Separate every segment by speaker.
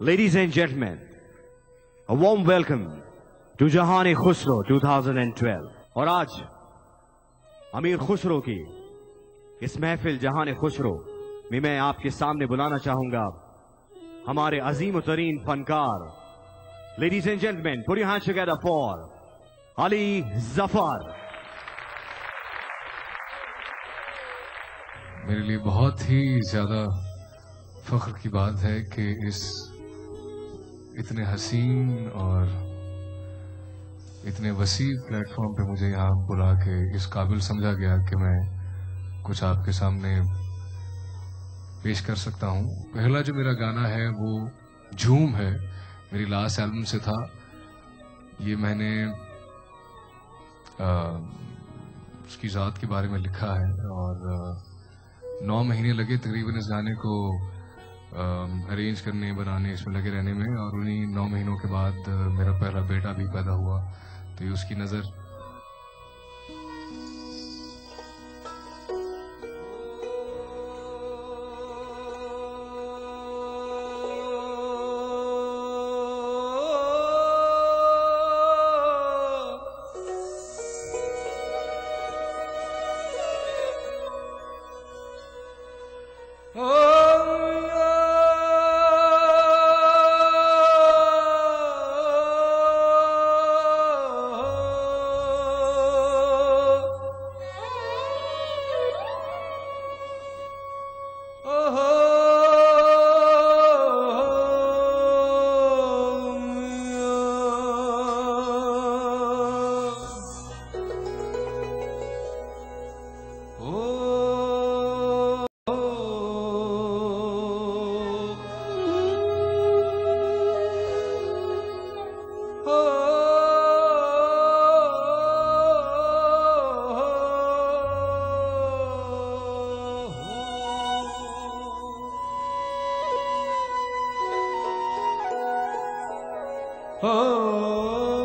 Speaker 1: Ladies and gentlemen, a warm welcome to Jahan-e-Khusro 2012. और आज अमीर खुसरो की इस महफिल जहान-ए-खुसरो में मैं आपके सामने बुलाना चाहूंगा हमारे अजीम तरीन फनकार. Ladies and gentlemen, put your hands together for Ali Zafar.
Speaker 2: मेरे लिए बहुत ही ज्यादा फख्र की बात है कि इस इतने हसीन और इतने वसी प्लेटफॉर्म पे मुझे यहाँ बुला के इस काबिल समझा गया कि मैं कुछ आपके सामने पेश कर सकता हूँ. पहला जो मेरा गाना है वो झूम है, मेरी लास्ट एल्बम से था. ये मैंने उसकी ज़ात के बारे में लिखा है और 9 महीने लगे तकरीबन इस गाने को अरेंज करने बनाने इसमें लगे रहने में. और उन्हीं 9 महीनों के बाद मेरा पहला बेटा भी पैदा हुआ. तो ये उसकी नज़र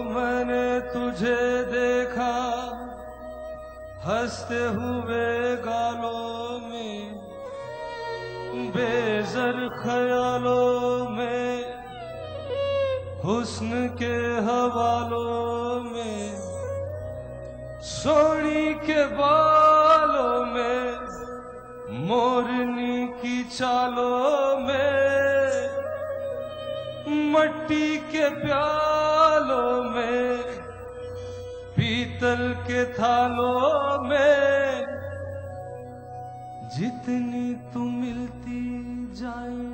Speaker 3: मैंने तुझे देखा हंसते हुए गालों में, बेज़र ख्यालों में, हुस्न के हवालों में, सोनी के बालों में, मोरनी की चालों में, मट्टी के प्यालों में, पीतल के थालों में, जितनी तू मिलती जाए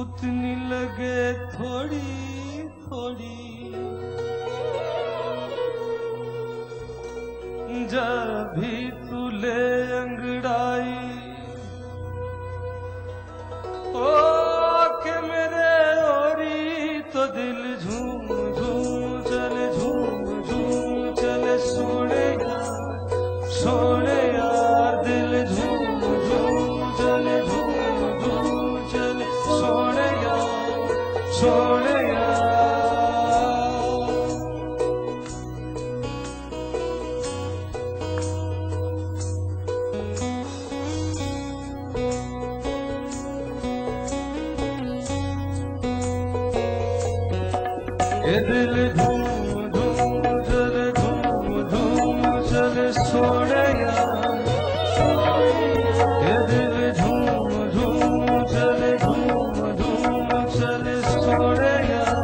Speaker 3: उतनी लगे थोड़ी थोड़ी. जब भी तू ले अंगड़ाई के मेरे ओरी तो दिल झूम झूम चले, झूम झूम चले. सोने यार दिल झूम झूम चले, झूम झूम चले. सोने यार ये दिल झूम झूम चले, झूम झूम चले. सोने यार ये दिल झूम झूम चले, झूम झूम चले. सोने यार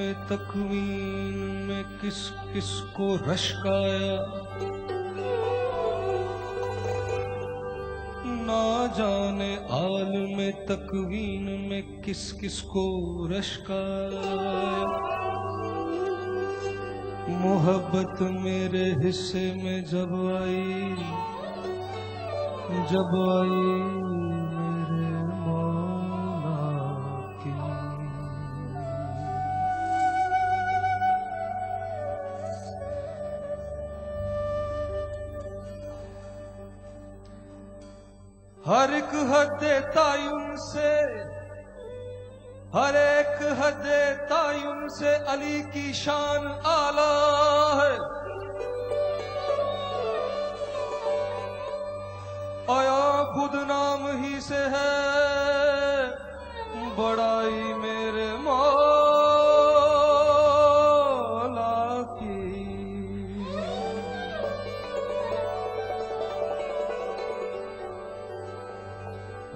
Speaker 3: में तकवीन में किस किस को रश्काया, ना जाने आलम तकवीन में किस किस को रश्काया। मोहब्बत मेरे हिस्से में जब आई मेरे मौला की। हर एक हद तायुन से, हर एक हद तायुन से अली की शान आला है। आया खुद नाम ही से है बड़ाई मेरे मौला की।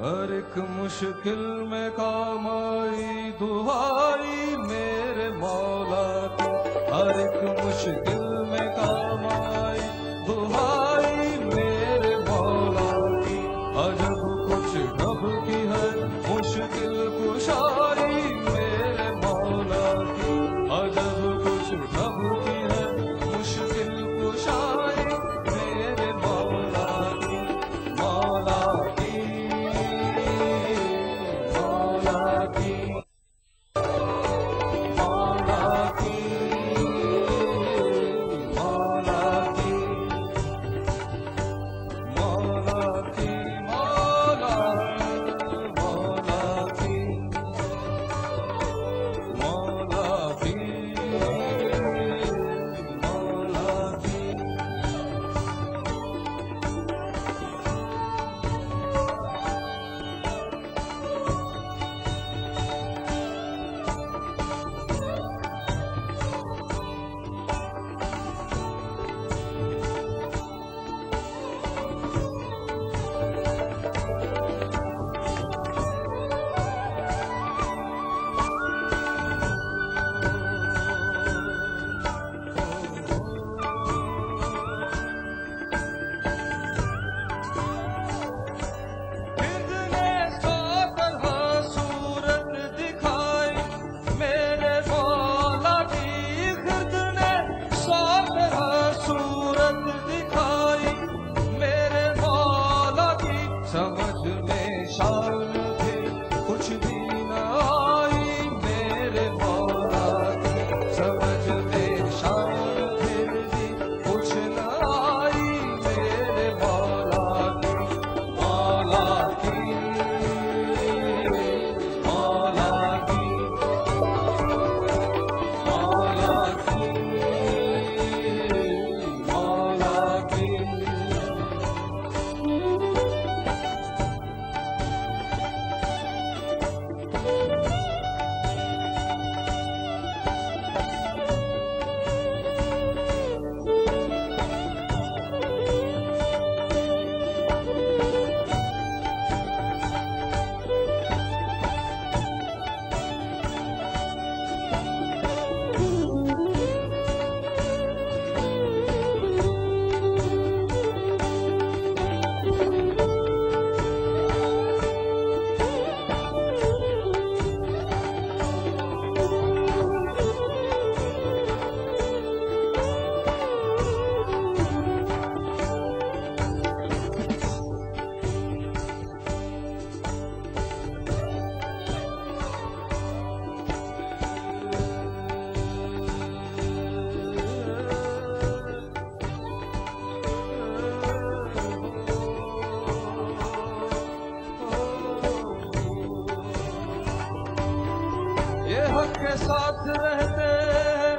Speaker 3: हर एक मुश्किल में काम आई दुहाई मेरे मौला की। हर एक मुश्किल में काम आई दुहाई मेरे मौला की। अजब कुछ रब की है मुश्किल कुशाई मेरे मौला की। अजब कुछ रब की है मुश्किल कुशाई मेरे मौला की। मौला की के साथ रहते हैं,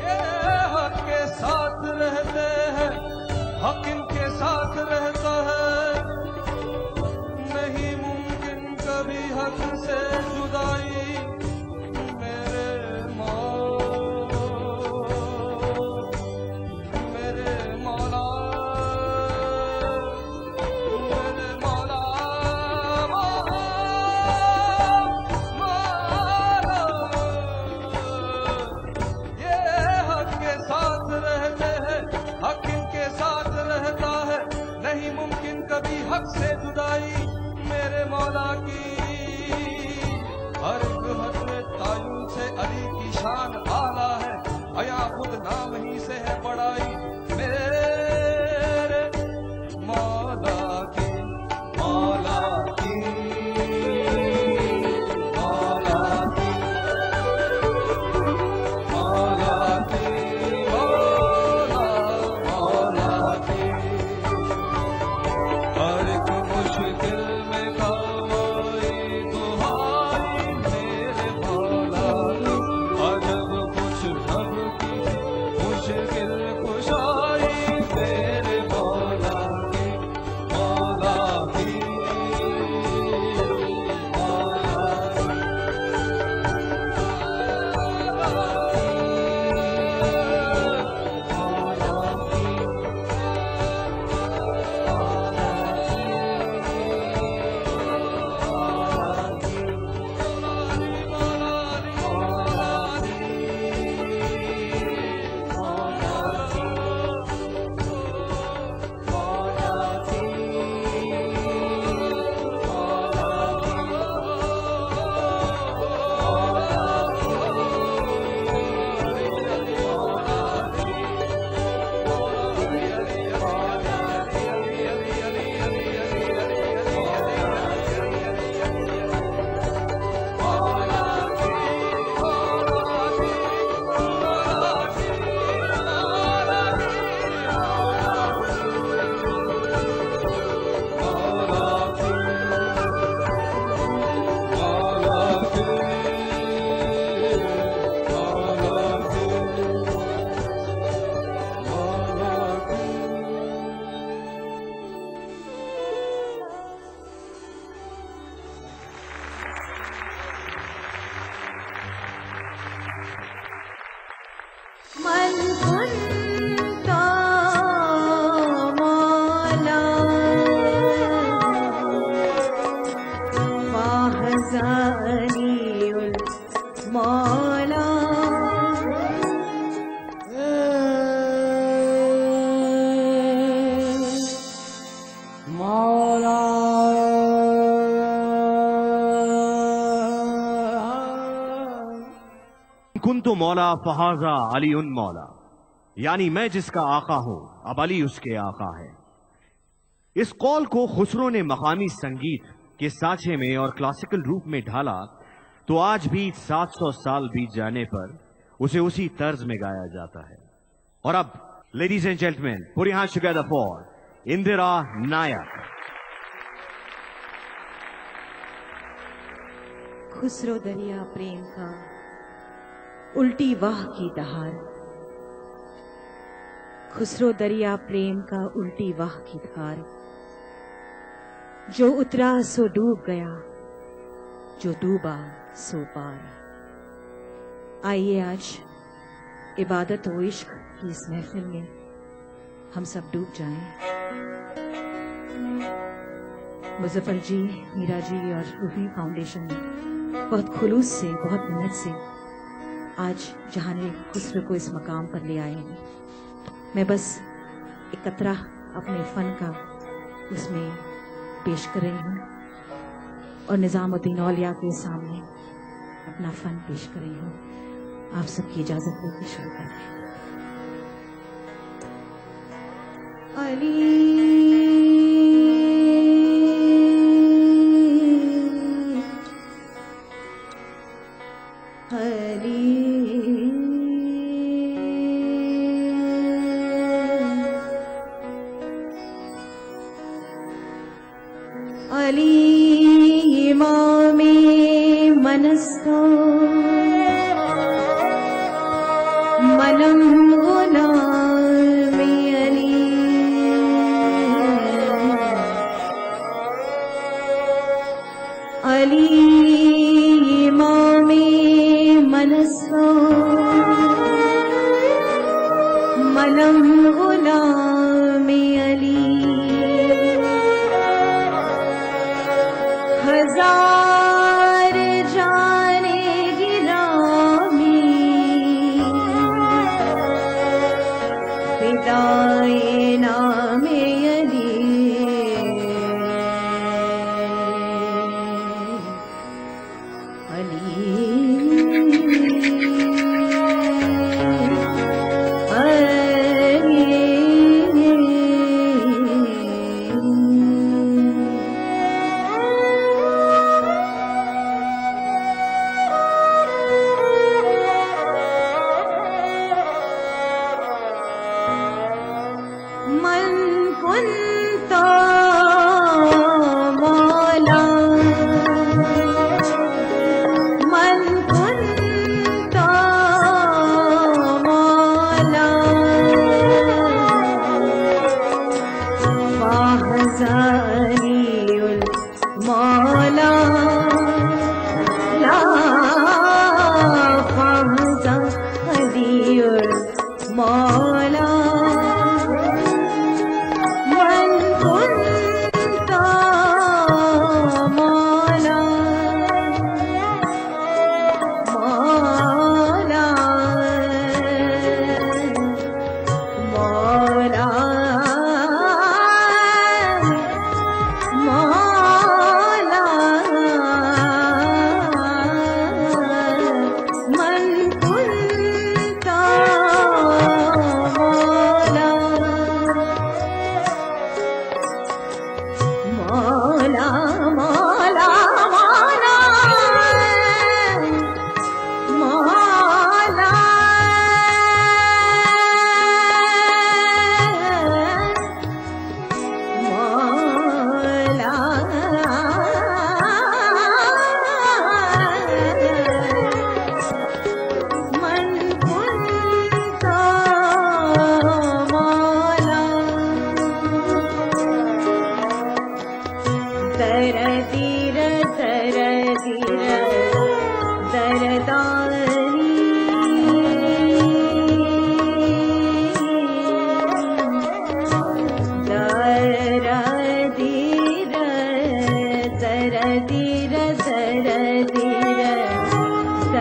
Speaker 3: ये हक के साथ रहते हैं, हक इनके साथ रहता है। नहीं मुमकिन कभी हक से जुदाई मेरे मौला शान आला है, अया खुद नाम ही से है बड़ाई मेरे मौला की, मौला की, मौला की, मौला की, मौला की। हर एक मुश्किल में काम आई दुहाई मेरे मौला की, अजब कुछ रब की मुश्किल कुशाई मेरे मौला की, मौला की,
Speaker 1: कुन्तु मौला फहाजा अली उन मौला, यानी मैं जिसका आका हूं अब अली उसके आका है। इस कौल को खुसरो ने मकामी संगीत के साँचे में और क्लासिकल रूप में ढाला तो आज भी 700 साल बीत जाने पर उसे उसी तर्ज में गाया जाता है। और अब ladies and gentleman, put your hands together for Indira Nayak.
Speaker 4: Khusro दरिया प्रेम का उल्टी वाह की दहाड़, खुसरो दरिया प्रेम का उल्टी वाह की धार, जो उतरा सो डूब गया, जो डूबा सो पार। आइए आज इबादत व इश्क की इस महफिल में हम सब डूब जाएं। मुजफ्फर जी, मीरा जी और रूही फाउंडेशन ने बहुत खुलूस से, बहुत मेहनत से आज जहाने खुसरो को इस मकाम पर ले आए हैं। मैं बस एक कतरा अपने फन का उसमें पेश कर रही हूँ और निजामुद्दीन औलिया के सामने अपना फन पेश कर रही हूँ। आप सबकी इजाजत लेकर शुरू करें। अली अली इमामे मनस्तो मनम गुलाम अली, अली इमामे मनस्तो मनम गुलाम अली। हजार जाने गिरामी पिताए नामे अली, अली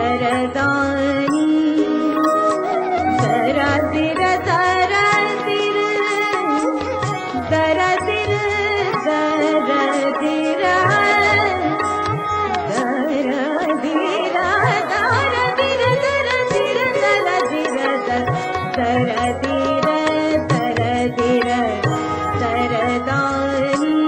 Speaker 4: सरदानी दरा दिर दरा दिर दरा दिर दरा दिरा दरा दिरा दरा दिर दरा दिर दरा दिर दरा दिर दरा दिर सरदानी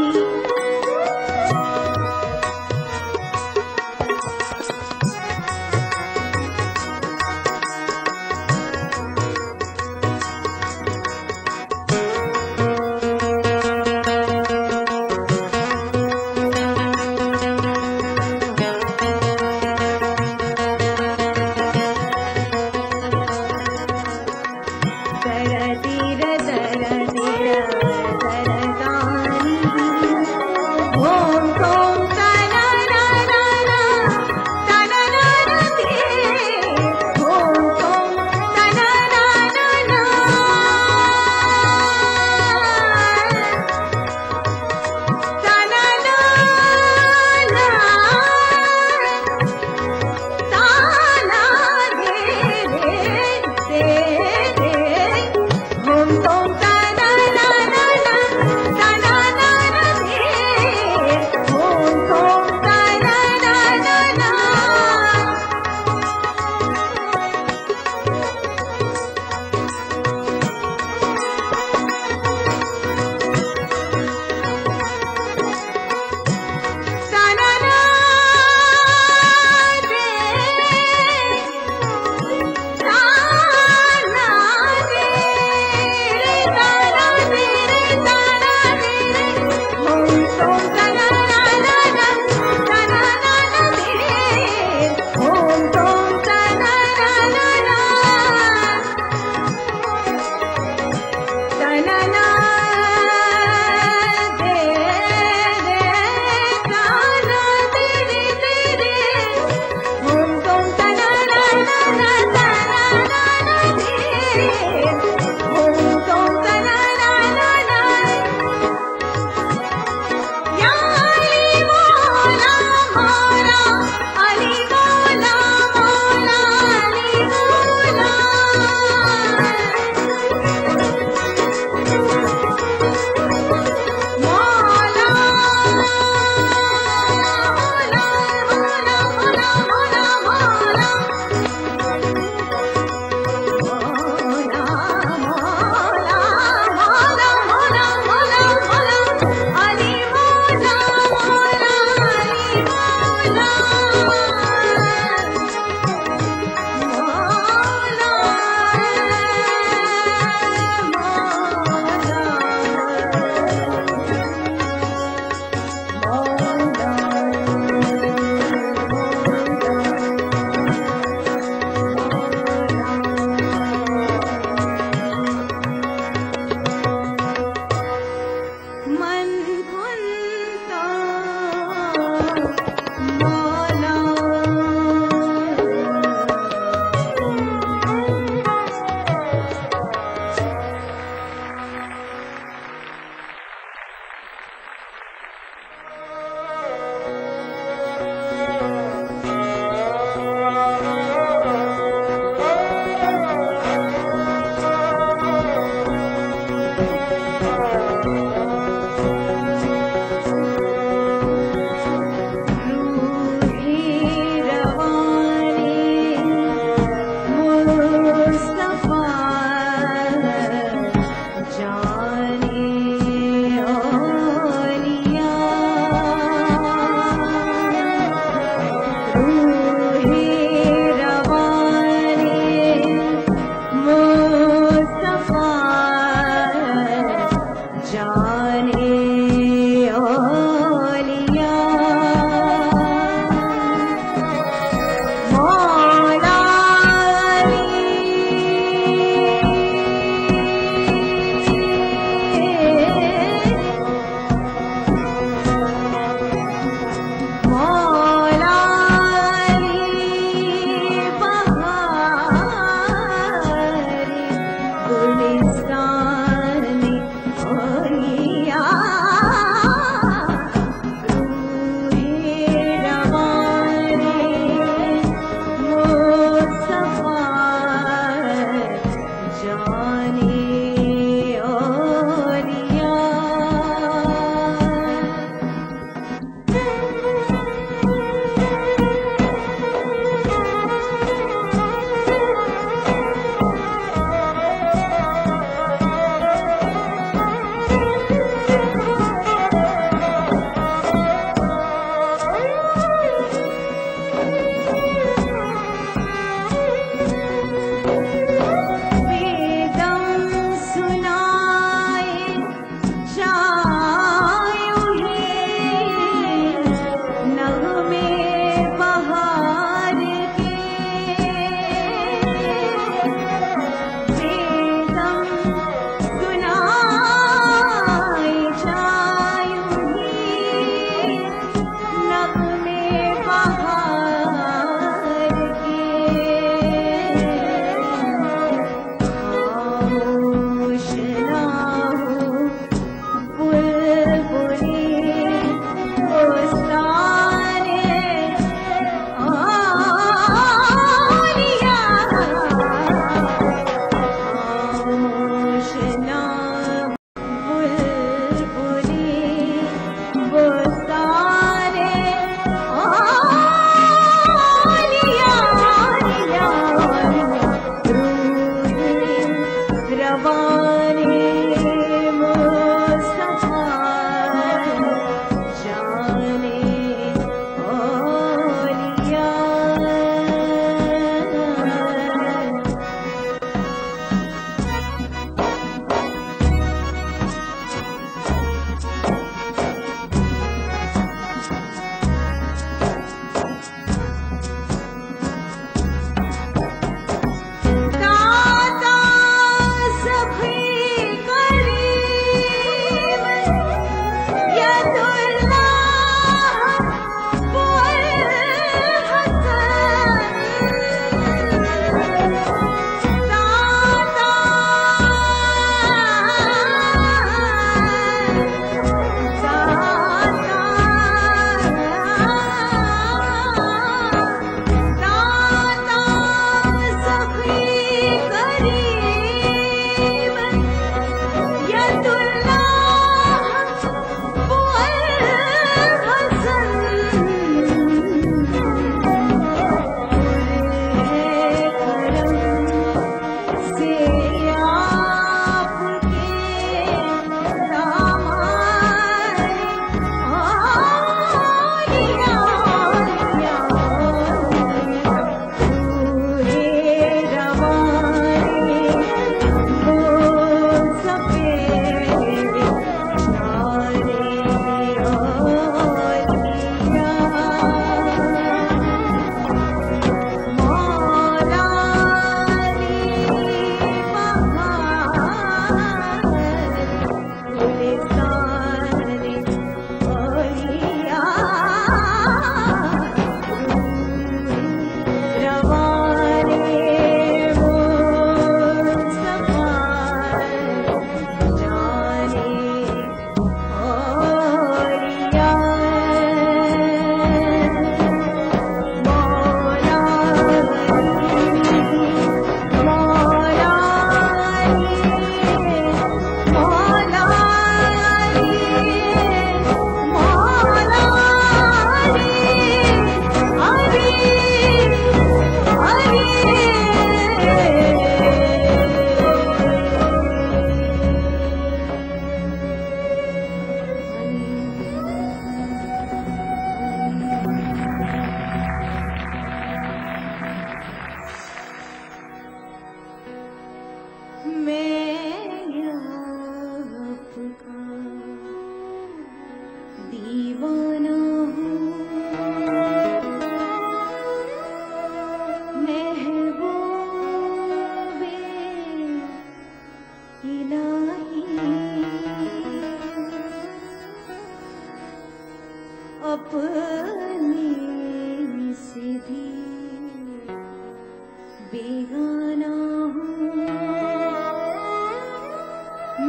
Speaker 4: बेगाना हूँ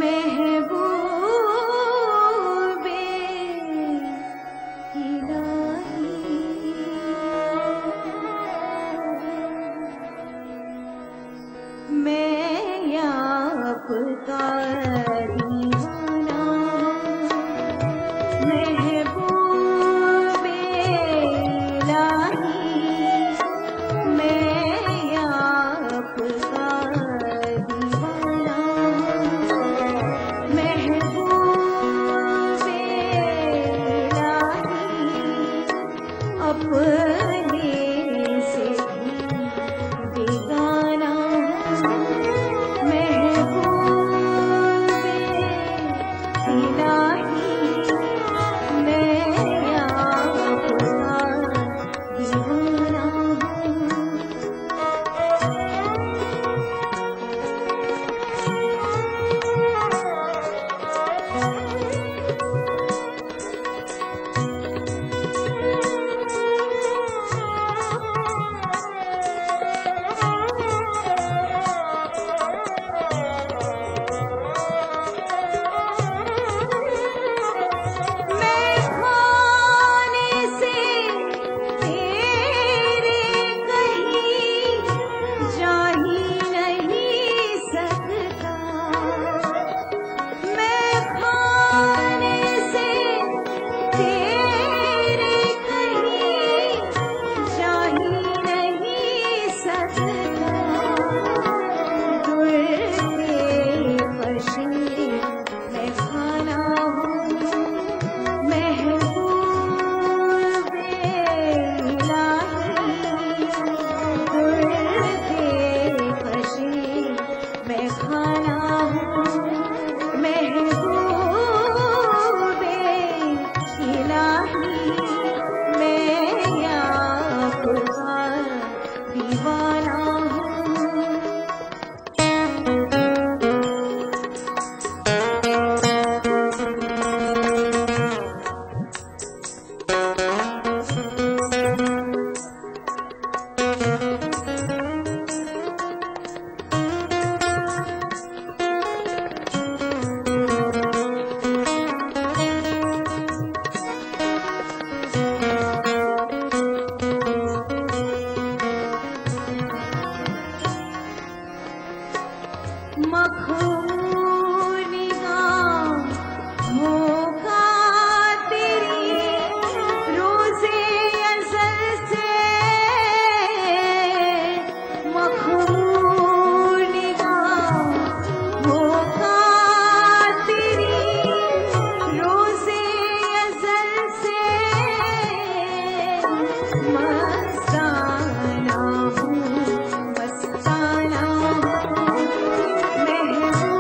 Speaker 4: महबूबे इलाही। मैं आपका दीवाना महबूबे इलाही। मैं आपका दीवाना महबूबे इलाही। अपने से भी बेगाना महबूबे इलाही। मैं आपका दीवाना हूँ। मैं खाने से तेरे कहीं जा ही नहीं सकता। मैं खाने से तेरे कहीं जा ही नहीं सकता। दुर्गे पशी मैं खाना हूँ महबूबे इलाही। दुर्गे पशी मैं खाना हूँ महबूबे इलाही। मैं आपका दीवाना हूँ। मखमूनी गाहों का तेरी रोज़े अज़ल से। मखमूनी गाहों का तेरी रोज़े अज़ल से। मस्ताना हूँ मस्ताना हूँ महबूबे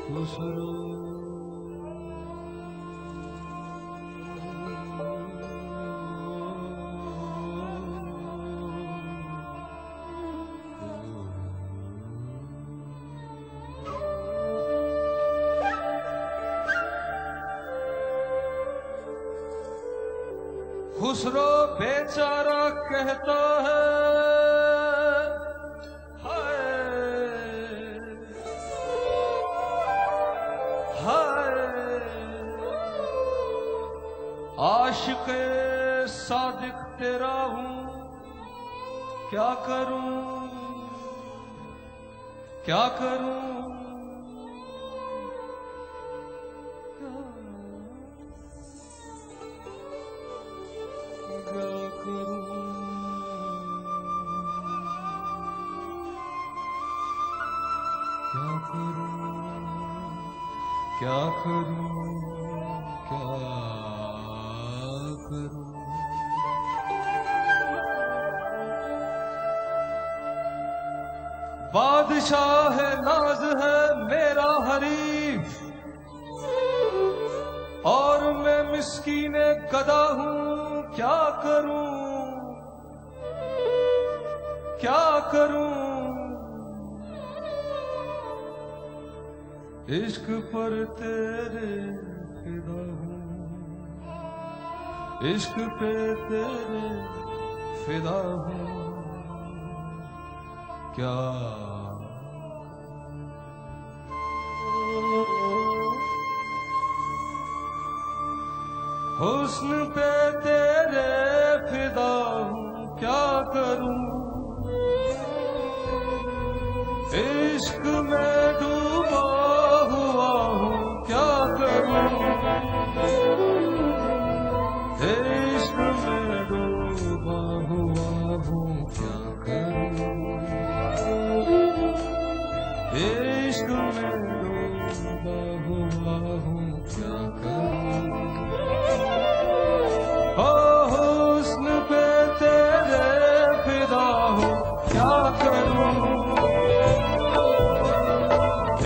Speaker 3: खुसरो खुसरो बेचारा कहता है हाय हाय आशिक़े सादिक तेरा हूँ क्या करूं क्या करूं क्या करूं क्या करूं बादशाह नाज है मेरा हरीफ और मैं मिस्कीने गदा हूं क्या करूं क्या करूं इश्क पर तेरे फिदा हूँ इश्क पे तेरे फिदा हूँ क्या हुस्न पे तेरे फिदा हूँ क्या करूँ इश्क में डूबा हुआ हूँ क्या करूँ इश्क में डूबा हुआ हूँ क्या करूँ इश्क में डूबा हुआ हूँ क्या करूँ हो हुस्न पे तेरे फिदा हूँ क्या करूँ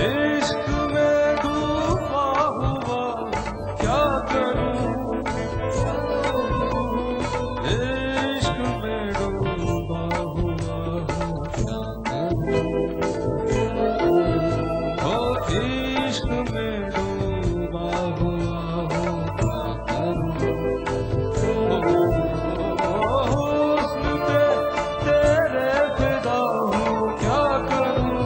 Speaker 3: इश्क में डूबा हुआ क्या करूं इश्क में डूबा हुआ हूँ क्या करूं ओ इश्क में डूबा हुआ हूँ क्या करूं हुस्न पे तेरे फिदा हूँ क्या करूं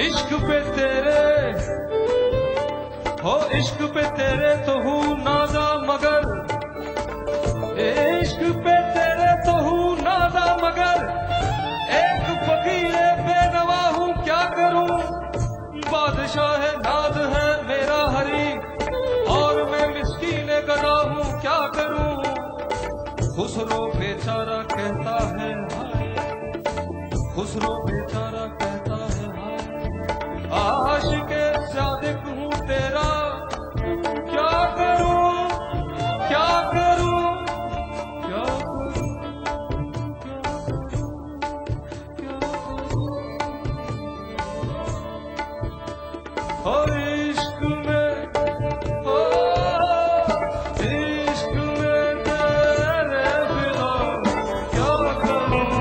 Speaker 3: इश्क पे तेरे हो इश्क पे तेरे तो हूँ नादा मगर इश्क पे तेरे तो हूँ नादा मगर एक फकीरे बेनवा हूँ क्या करूँ बादशाह नाज है मेरा हरी और मैं मिस्कीने गदा हूँ क्या करूँ खुसरो बेचारा कहता है खुसरो बेचारा कहता है आशिक़े सादिक हूँ तेरा क्या करूं क्या करूं क्या करूं और इश्क में इश्क में तेरे बिना क्या करूं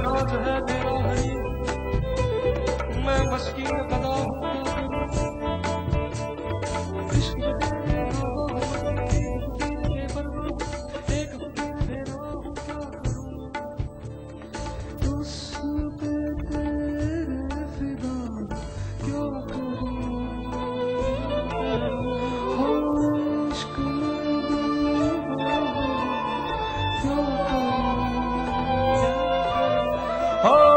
Speaker 3: नाज है मेरा हरी, मैं मस्कीन कदा हूँ इश्क Oh